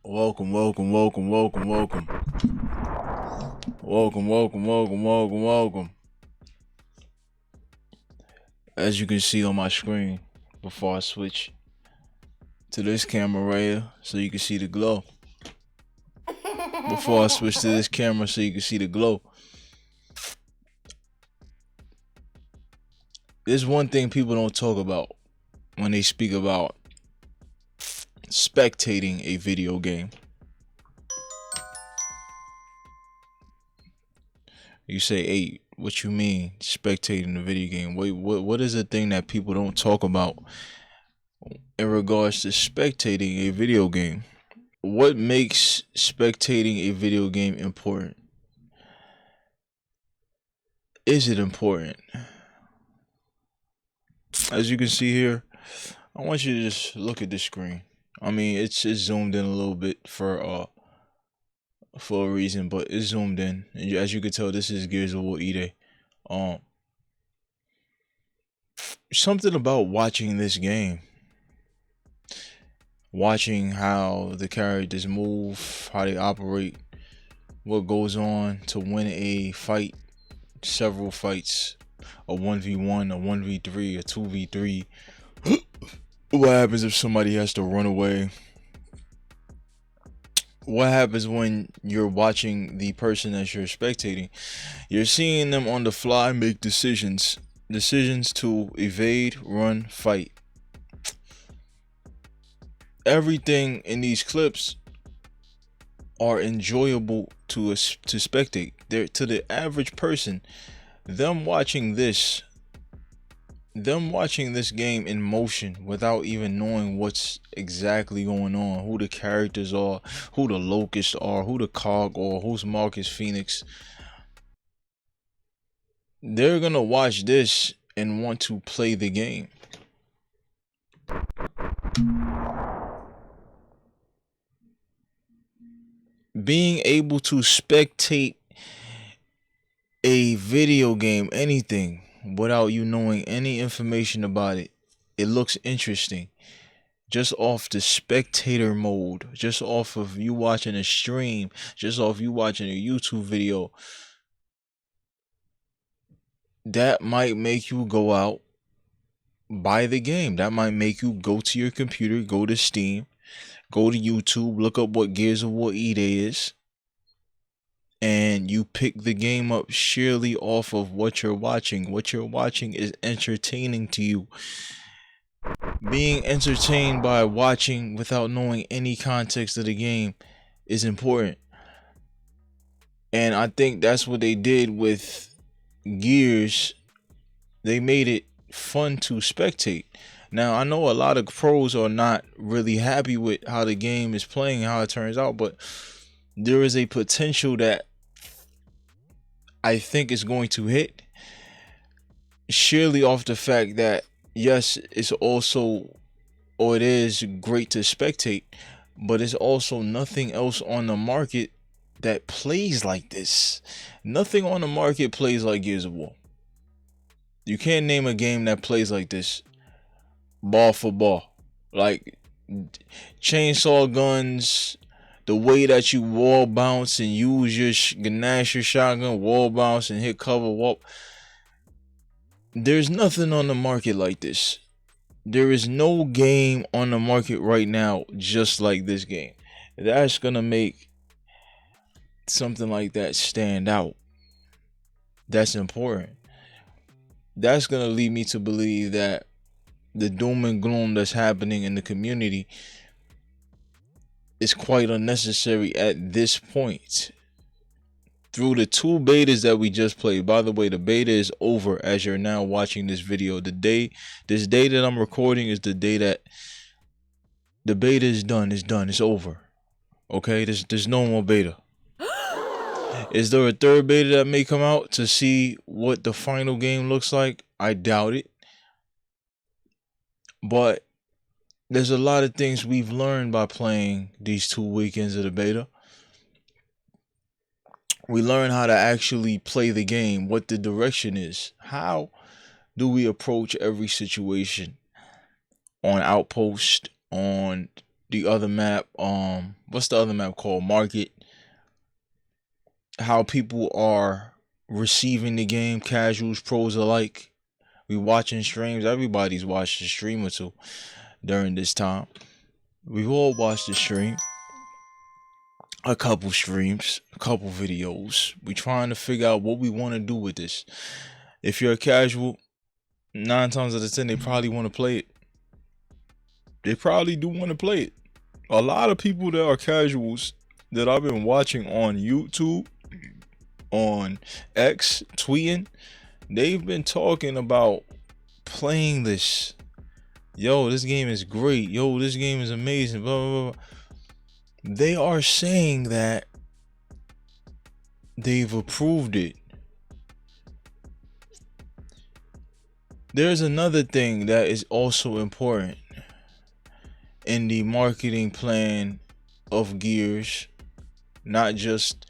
Welcome, welcome, welcome, welcome, welcome. Welcome, welcome, welcome, welcome, welcome. As you can see on my screen, before I switch to this camera right here, so you can see the glow. Before I switch to this camera so you can see the glow. There's one thing people don't talk about when they speak about spectating a video game. You say, hey, what you mean spectating the video game? Wait, what is the thing that people don't talk about in regards to spectating a video game? What makes spectating a video game important? Is it important? As you can see here, I want you to just look at the screen. I mean, it's zoomed in a little bit for a reason, but it's zoomed in. And as you can tell, this is Gears of War E-Day. Something about watching this game, watching how the characters move, how they operate, what goes on to win a fight, several fights, a 1v1, a 1v3, a 2v3. What happens if somebody has to run away? What happens when you're watching the person that you're spectating? You're seeing them on the fly make decisions to evade, run, fight. Everything in these clips are enjoyable to spectate. They're, to the average person, them watching this game in motion without even knowing what's exactly going on, who the characters are, who the locusts are, who the cog or who's Marcus Phoenix, they're gonna watch this and want to play the game. Being able to spectate a video game, anything, without you knowing any information about it, it looks interesting. Just off the spectator mode, just off of you watching a stream, just off you watching a YouTube video, that might make you go out, buy the game. That might make you go to your computer, go to Steam, go to YouTube, look up what Gears of War E-Day is, and you pick the game up sheerly off of what you're watching. What you're watching is entertaining to you. Being entertained by watching without knowing any context of the game is important. And I think that's what they did with Gears. They made it fun to spectate. Now, I know a lot of pros are not really happy with how the game is playing, how it turns out, but there is a potential that I think is going to hit, sheerly off the fact that, yes, it's also, or it is great to spectate, but it's also nothing else on the market that plays like this. Nothing on the market plays like Gears of War. You can't name a game that plays like this, ball for ball. Like chainsaw guns, the way that you wall bounce and use your ganache, your shotgun, wall bounce and hit cover, whoop. There's nothing on the market like this. There is no game on the market right now just like this game. That's gonna make something like that stand out. That's important. That's gonna lead me to believe that the doom and gloom that's happening in the community is quite unnecessary at this point. Through the 2 betas that we just played. By the way, the beta is over as you're now watching this video. This day that I'm recording is the day that the beta is done. It's over. Okay, there's no more beta. Is there a 3rd beta that may come out to see what the final game looks like? I doubt it. But there's a lot of things we've learned by playing these 2 weekends of the beta. We learn how to actually play the game, what the direction is. How do we approach every situation on Outpost, on the other map, what's the other map called? Market. How people are receiving the game, casuals, pros alike. We watching streams. Everybody's watched a stream or two during this time. We've all watched the stream, a couple streams, a couple videos. We trying to figure out what we want to do with this. If you're a casual, 9 times out of 10, they probably want to play it. They probably do want to play it. A lot of people that are casuals that I've been watching on YouTube, on X, tweeting, they've been talking about playing this. Yo, this game is great. Yo, this game is amazing. Blah, blah, blah. They are saying that they've approved it. There's another thing that is also important in the marketing plan of Gears, not just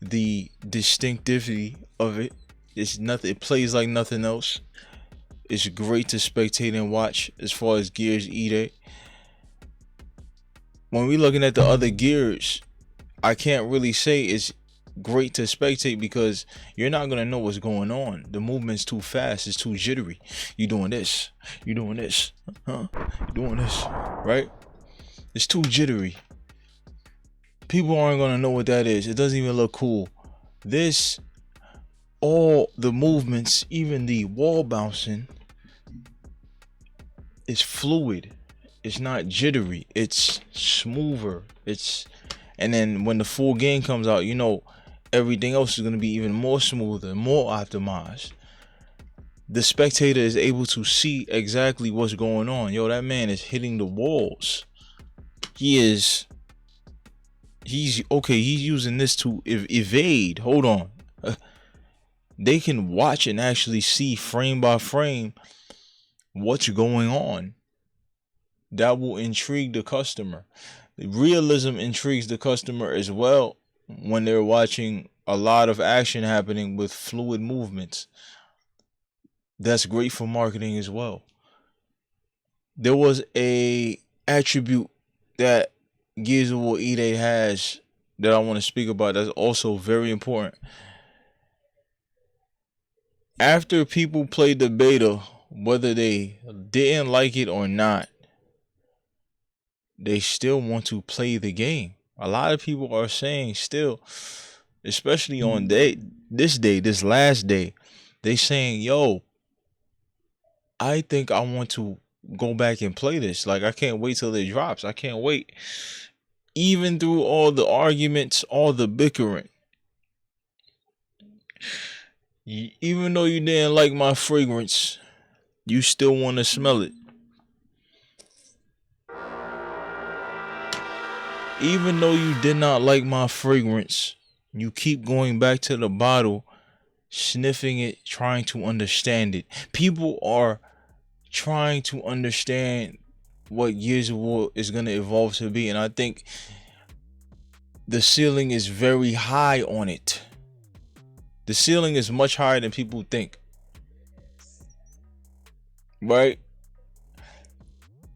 the distinctivity of it. It's nothing. It plays like nothing else. It's great to spectate and watch as far as Gears E-Day. When we're looking at the other Gears, I can't really say it's great to spectate because you're not going to know what's going on. The movement's too fast. It's too jittery. You doing this. You doing this. Huh? You doing this. Right? It's too jittery. People aren't going to know what that is. It doesn't even look cool. This, all the movements, even the wall bouncing, is fluid. It's not jittery. It's smoother. And then when the full game comes out, you know, everything else is going to be even more smoother, more optimized. The spectator is able to see exactly what's going on. Yo, that man is hitting the walls. He's using this to evade. Hold on. They can watch and actually see frame by frame what's going on. That will intrigue the customer. Realism intrigues the customer as well when they're watching a lot of action happening with fluid movements. That's great for marketing as well. There was a attribute that Gears of War E-Day has that I want to speak about that's also very important. After people played the beta, whether they didn't like it or not, they still want to play the game. A lot of people are saying still, especially on this last day, they saying, yo, I think I want to go back and play this. Like, I can't wait till it drops. I can't wait. Even through all the arguments, all the bickering, even though you didn't like my fragrance, you still want to smell it. Even though you did not like my fragrance, you keep going back to the bottle, sniffing it, trying to understand it. People are trying to understand what Gears of War is going to evolve to be, and I think the ceiling is very high on it. The ceiling is much higher than people think. Right?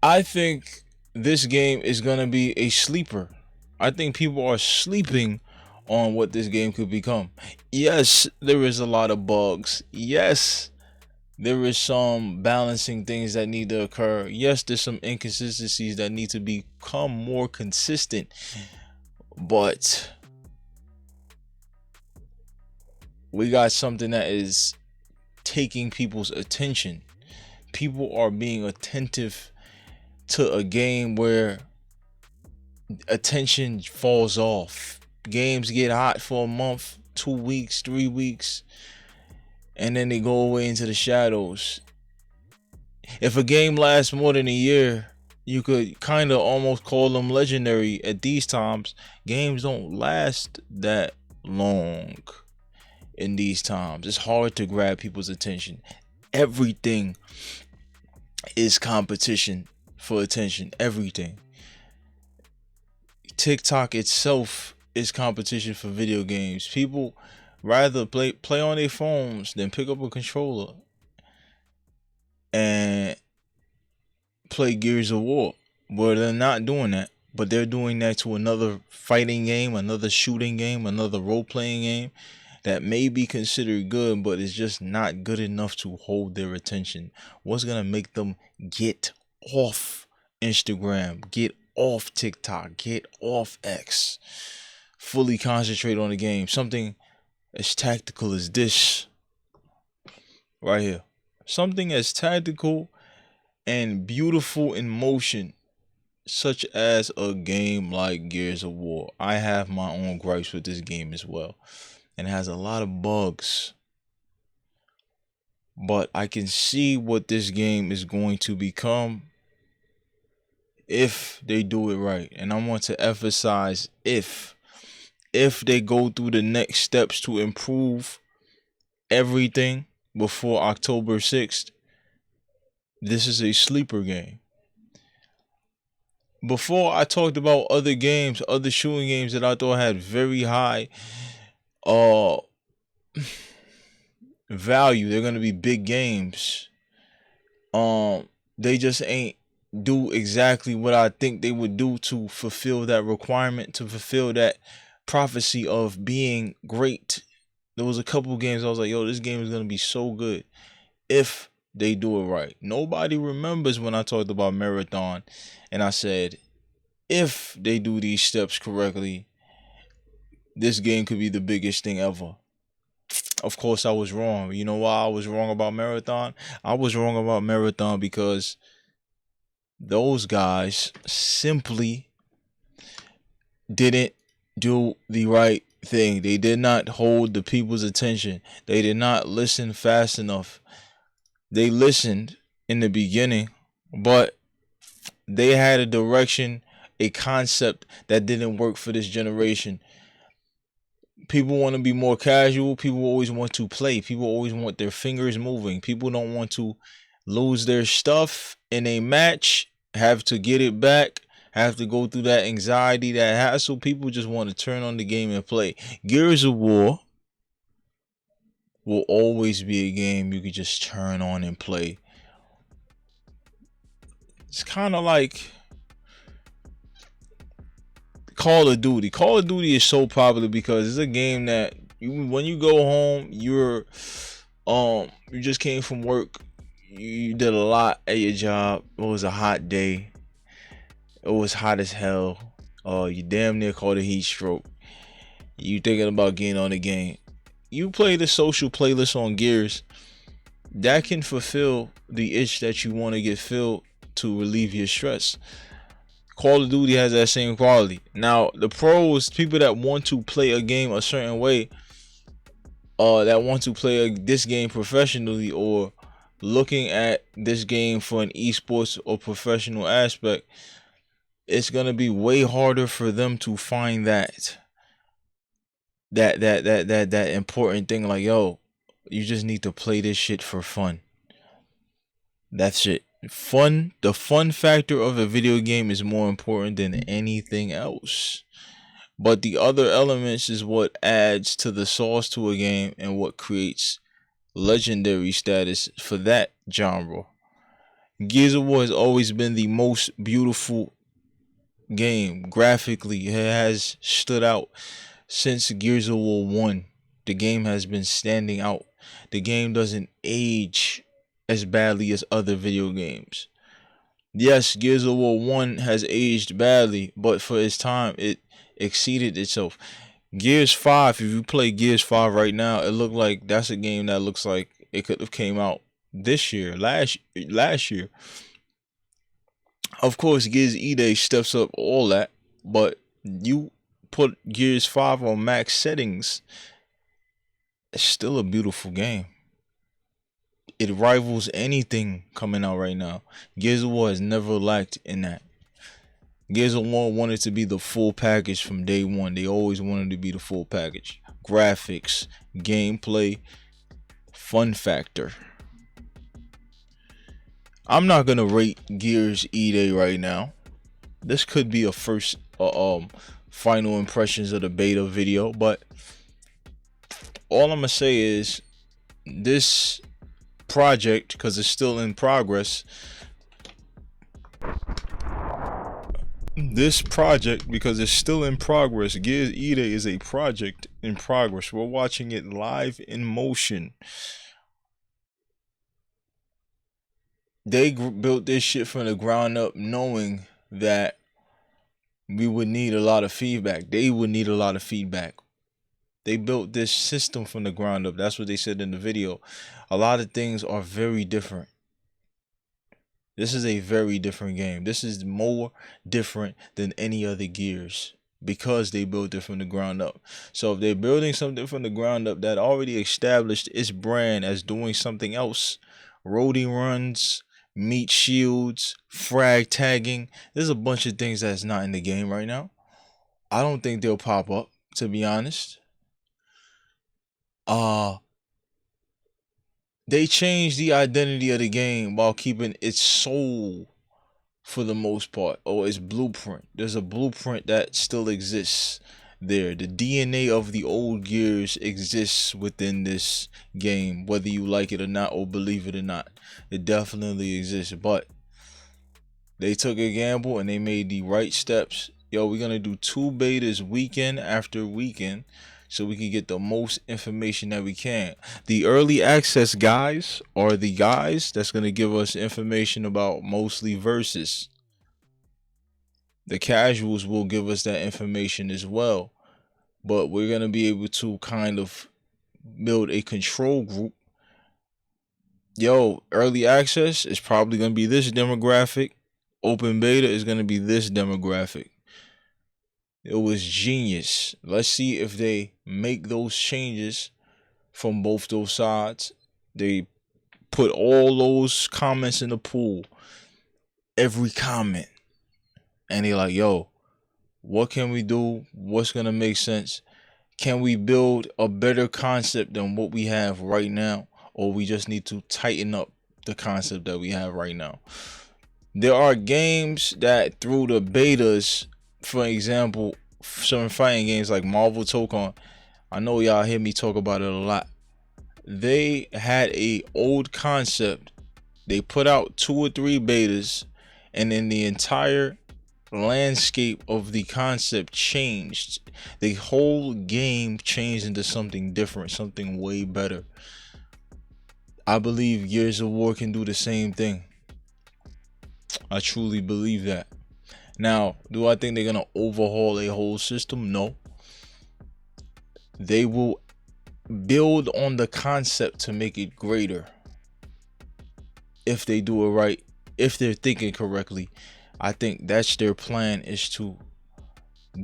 I think this game is going to be a sleeper. I think people are sleeping on what this game could become. Yes, there is a lot of bugs. Yes, there is some balancing things that need to occur. Yes, there's some inconsistencies that need to become more consistent. But we got something that is taking people's attention. People are being attentive to a game where attention falls off. Games get hot for a month, 2 weeks, 3 weeks, and then they go away into the shadows. If a game lasts more than a year, you could kind of almost call them legendary. At these times, games don't last that long in these times. It's hard to grab people's attention. Everything is competition for attention. Everything. TikTok itself is competition for video games. People rather play on their phones than pick up a controller and play Gears of War. But they're not doing that. but they're doing that to another fighting game, another shooting game, another role-playing game that may be considered good, but it's just not good enough to hold their attention. What's gonna make them get off Instagram, get off TikTok, get off X, fully concentrate on the game? Something as tactical as this right here. Something as tactical and beautiful in motion, such as a game like Gears of War. I have my own gripes with this game as well, and it has a lot of bugs, but I can see what this game is going to become if they do it right. And I want to emphasize if they go through the next steps to improve everything before October 6th, this is a sleeper game. Before, I talked about other games, other shooting games that I thought had very high value. They're gonna be big games. They just ain't do exactly what I think they would do to fulfill that requirement, to fulfill that prophecy of being great. There was a couple games I was like, yo, this game is gonna be so good if they do it right. Nobody remembers when I talked about Marathon and I said, if they do these steps correctly, this game could be the biggest thing ever. Of course, I was wrong. You know why I was wrong about Marathon? I was wrong about Marathon because those guys simply didn't do the right thing. They did not hold the people's attention. They did not listen fast enough. They listened in the beginning, but they had a direction, a concept that didn't work for this generation. People want to be more casual. People always want to play. People always want their fingers moving. People don't want to lose their stuff in a match, have to get it back, have to go through that anxiety, that hassle. People just want to turn on the game and play. Gears of War will always be a game you could just turn on and play. It's kind of like Call of Duty. Call of Duty is so popular because it's a game that when you go home, you just came from work, you did a lot at your job. It was a hot day. It was hot as hell. You damn near caught a heat stroke. You thinking about getting on the game. You play the social playlist on Gears. That can fulfill the itch that you want to get filled to relieve your stress. Call of Duty has that same quality. Now, the pros, people that want to play a game a certain way, that want to play this game professionally, or looking at this game for an esports or professional aspect, it's gonna be way harder for them to find that important thing. Like, yo, you just need to play this shit for fun. That's it. Fun. The fun factor of a video game is more important than anything else. But the other elements is what adds to the sauce to a game and what creates legendary status for that genre. Gears of War has always been the most beautiful game graphically. It has stood out since Gears of War 1. The game has been standing out. The game doesn't age as badly as other video games. Yes, Gears of War 1 has aged badly, but for its time, it exceeded itself. Gears 5, if you play Gears 5 right now, it looked like that's a game that looks like it could have came out this year, last year. Of course, Gears E-Day steps up all that, but you put Gears 5 on max settings, it's still a beautiful game. It rivals anything coming out right now. Gears of War has never lacked in that. Gears of War wanted to be the full package from day one. They always wanted to be the full package. Graphics, gameplay, fun factor. I'm not gonna rate Gears E-Day right now. This could be a first final impressions of the beta video, but all I'm gonna say is this project, because it's still in progress, this project, because it's still in progress. Gears E-Day is a project in progress. We're watching it live in motion. They built this shit from the ground up knowing that we would need a lot of feedback. They would need a lot of feedback. They built this system from the ground up. That's what they said in the video. A lot of things are very different. This is a very different game. This is more different than any other Gears because they built it from the ground up. So if they're building something from the ground up that already established its brand as doing something else, roadie runs, meat shields, frag tagging, there's a bunch of things that's not in the game right now. I don't think they'll pop up, to be honest. They changed the identity of the game while keeping its soul for the most part, or its blueprint. There's a blueprint that still exists there. The DNA of the old Gears exists within this game, whether you like it or not, or believe it or not. It definitely exists, but they took a gamble and they made the right steps. Yo, we're gonna do 2 betas weekend after weekend so we can get the most information that we can. The early access guys are the guys that's going to give us information about mostly versus. The casuals will give us that information as well. But we're going to be able to kind of build a control group. Yo, early access is probably going to be this demographic. Open beta is going to be this demographic. It was genius. Let's see if they make those changes from both those sides. They put all those comments in the pool. Every comment. And they like, yo, what can we do? What's going to make sense? Can we build a better concept than what we have right now? Or we just need to tighten up the concept that we have right now? There are games that through the betas, for example, certain fighting games like Marvel Tokon, I know y'all hear me talk about it a lot. They had a old concept. They put out 2 or 3 betas, and then the entire landscape of the concept changed. The whole game changed into something different, something way better. I believe Gears of War can do the same thing. I truly believe that. Now, do I think they're going to overhaul a whole system? No. They will build on the concept to make it greater. If they do it right, if they're thinking correctly, I think that's their plan, is to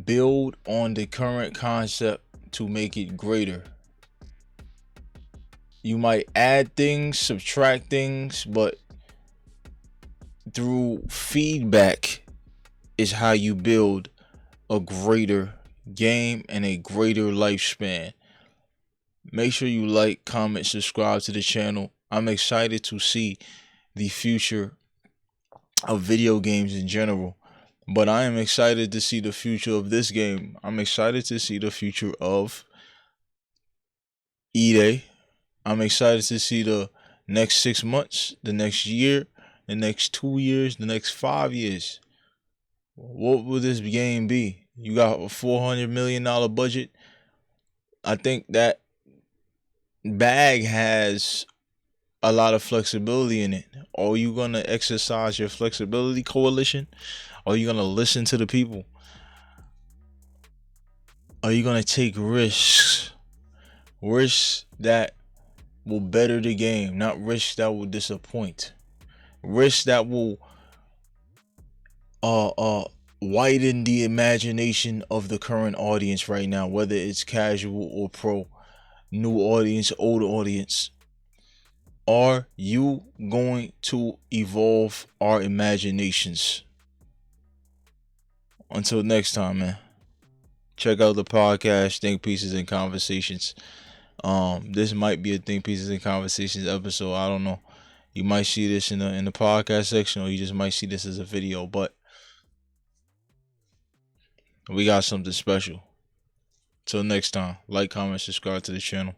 build on the current concept to make it greater. You might add things, subtract things, but through feedback is how you build a greater game and a greater lifespan. Make sure you like, comment, subscribe to the channel. I'm excited to see the future of video games in general, but I am excited to see the future of this game. I'm excited to see the future of E-Day. I'm excited to see the next 6 months, the next year, the next 2 years, the next 5 years. What will this game be? You got a $400 million budget. I think that bag has a lot of flexibility in it. Are you going to exercise your flexibility, coalition? Are you going to listen to the people? Are you going to take risks? Risks that will better the game, not risks that will disappoint. Risks that will widen the imagination of the current audience right now, whether it's casual or pro, new audience, old audience. Are you going to evolve our imaginations? Until next time, man. Check out the podcast, Think Pieces and Conversations. This might be a Think Pieces and Conversations episode. I don't know. You might see this in the podcast section, or you just might see this as a video, but we got something special. Till next time, like, comment, subscribe to the channel.